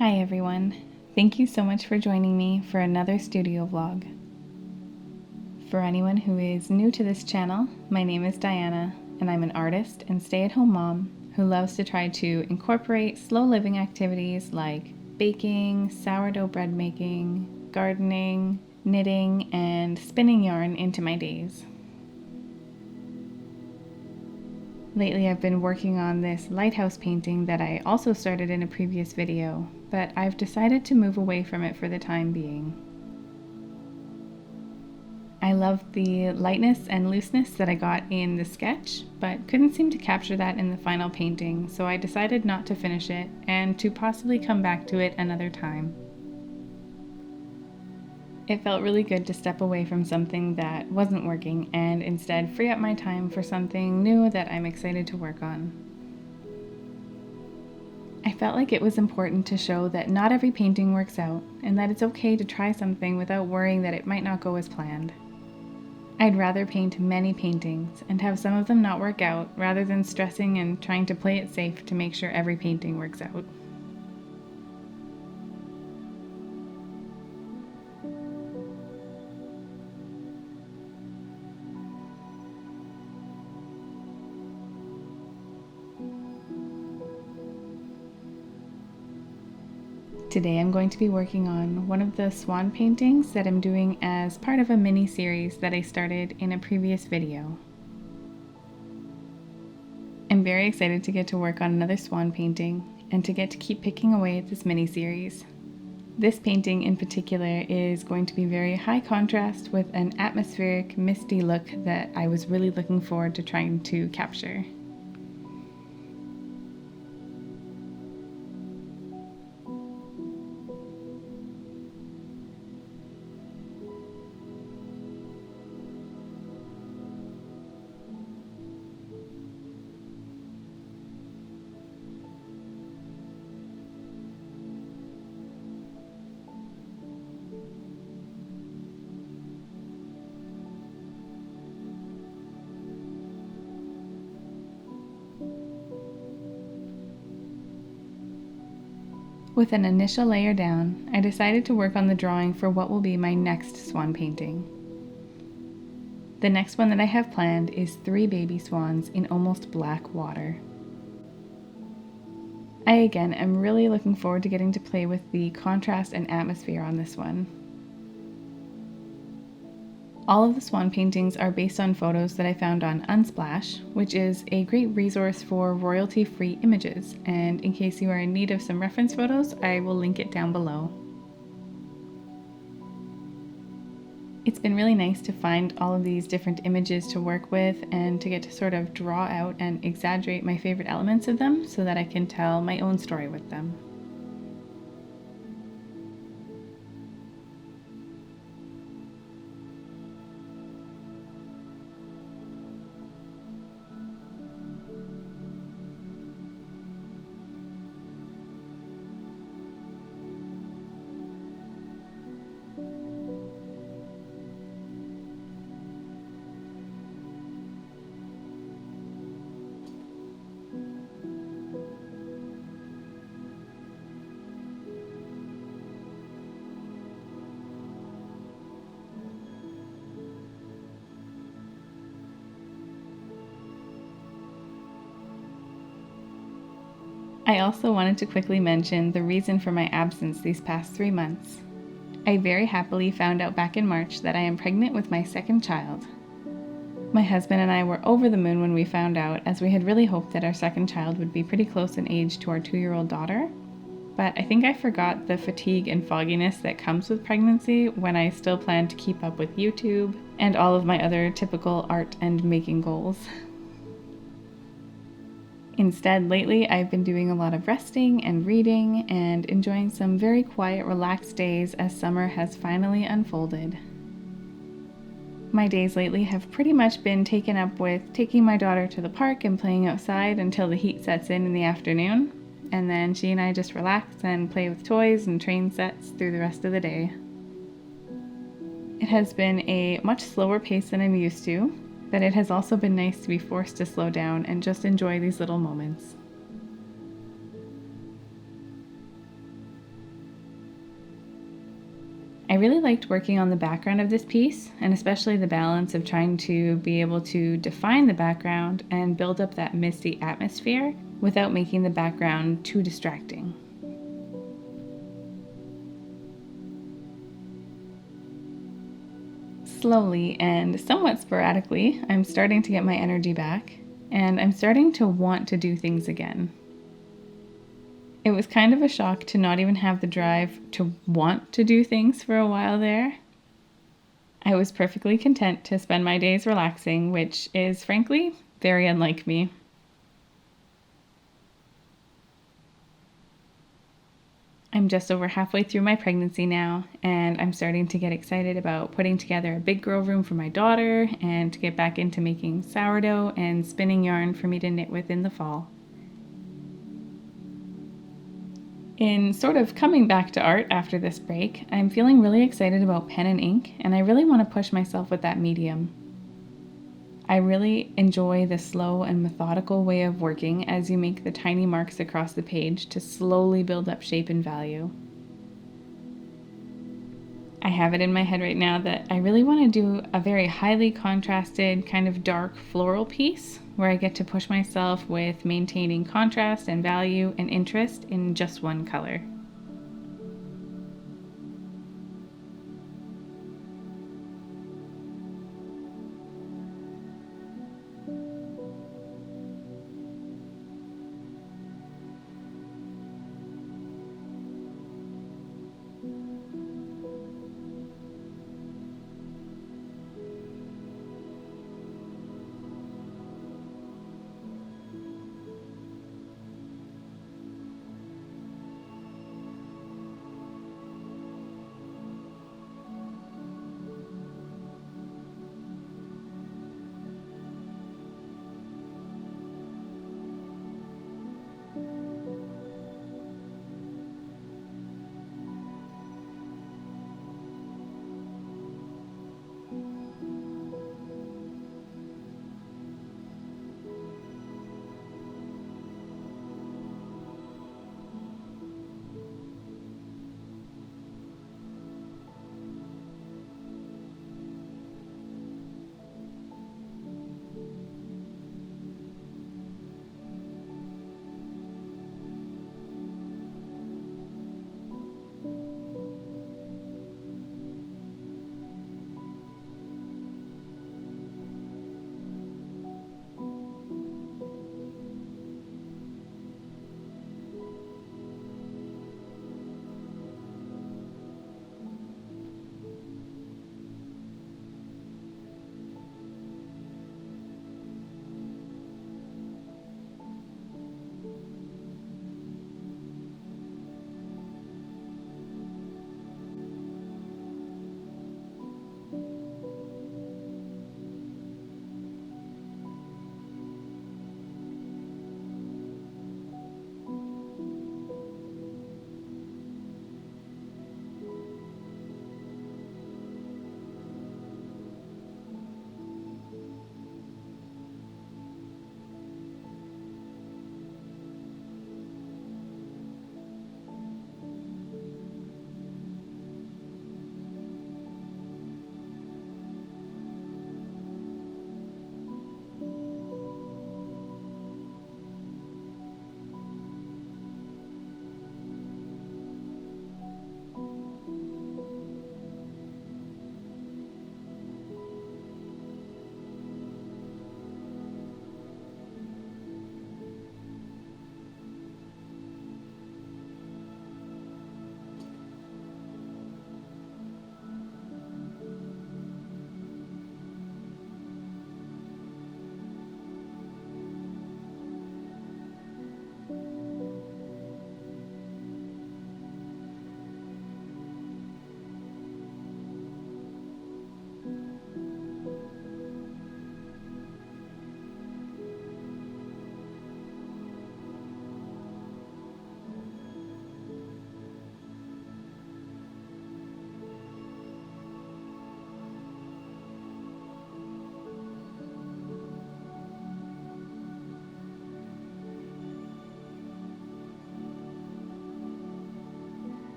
Hi everyone, thank you so much for joining me for another studio vlog. For anyone who is new to this channel, my name is Diana and I'm an artist and stay-at-home mom who loves to try to incorporate slow living activities like baking, sourdough bread making, gardening, knitting, and spinning yarn into my days. Lately I've been working on this lighthouse painting that I also started in a previous video, but I've decided to move away from it for the time being. I loved the lightness and looseness that I got in the sketch, but couldn't seem to capture that in the final painting, so I decided not to finish it and to possibly come back to it another time. It felt really good to step away from something that wasn't working and instead free up my time for something new that I'm excited to work on. I felt like it was important to show that not every painting works out and that it's okay to try something without worrying that it might not go as planned. I'd rather paint many paintings and have some of them not work out rather than stressing and trying to play it safe to make sure every painting works out. Today I'm going to be working on one of the swan paintings that I'm doing as part of a mini series that I started in a previous video. I'm very excited to get to work on another swan painting and to get to keep picking away at this mini series. This painting in particular is going to be very high contrast with an atmospheric, misty look that I was really looking forward to trying to capture. With an initial layer down, I decided to work on the drawing for what will be my next swan painting. The next one that I have planned is 3 baby swans in almost black water. I again am really looking forward to getting to play with the contrast and atmosphere on this one. All of the swan paintings are based on photos that I found on Unsplash, which is a great resource for royalty-free images, and in case you are in need of some reference photos, I will link it down below. It's been really nice to find all of these different images to work with and to get to sort of draw out and exaggerate my favorite elements of them so that I can tell my own story with them. I also wanted to quickly mention the reason for my absence these past 3 months. I very happily found out back in March that I am pregnant with my second child. My husband and I were over the moon when we found out, as we had really hoped that our second child would be pretty close in age to our 2-year-old daughter. But I think I forgot the fatigue and fogginess that comes with pregnancy when I still planned to keep up with YouTube and all of my other typical art and making goals. Instead, lately I've been doing a lot of resting and reading and enjoying some very quiet, relaxed days as summer has finally unfolded. My days lately have pretty much been taken up with taking my daughter to the park and playing outside until the heat sets in the afternoon, and then she and I just relax and play with toys and train sets through the rest of the day. It has been a much slower pace than I'm used to, but it has also been nice to be forced to slow down and just enjoy these little moments. I really liked working on the background of this piece, and especially the balance of trying to be able to define the background and build up that misty atmosphere without making the background too distracting. Slowly and somewhat sporadically, I'm starting to get my energy back, and I'm starting to want to do things again. It was kind of a shock to not even have the drive to want to do things for a while there. I was perfectly content to spend my days relaxing, which is frankly very unlike me. I'm just over halfway through my pregnancy now, and I'm starting to get excited about putting together a big girl room for my daughter and to get back into making sourdough and spinning yarn for me to knit with in the fall. In sort of coming back to art after this break, I'm feeling really excited about pen and ink, and I really want to push myself with that medium. I really enjoy the slow and methodical way of working as you make the tiny marks across the page to slowly build up shape and value. I have it in my head right now that I really want to do a very highly contrasted kind of dark floral piece where I get to push myself with maintaining contrast and value and interest in just one color.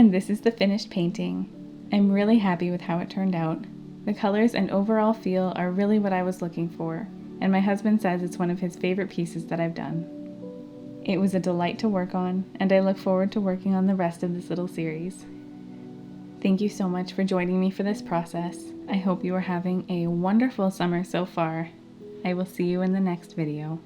And this is the finished painting. I'm really happy with how it turned out. The colors and overall feel are really what I was looking for, and my husband says it's one of his favorite pieces that I've done. It was a delight to work on, and I look forward to working on the rest of this little series. Thank you so much for joining me for this process. I hope you are having a wonderful summer so far. I will see you in the next video.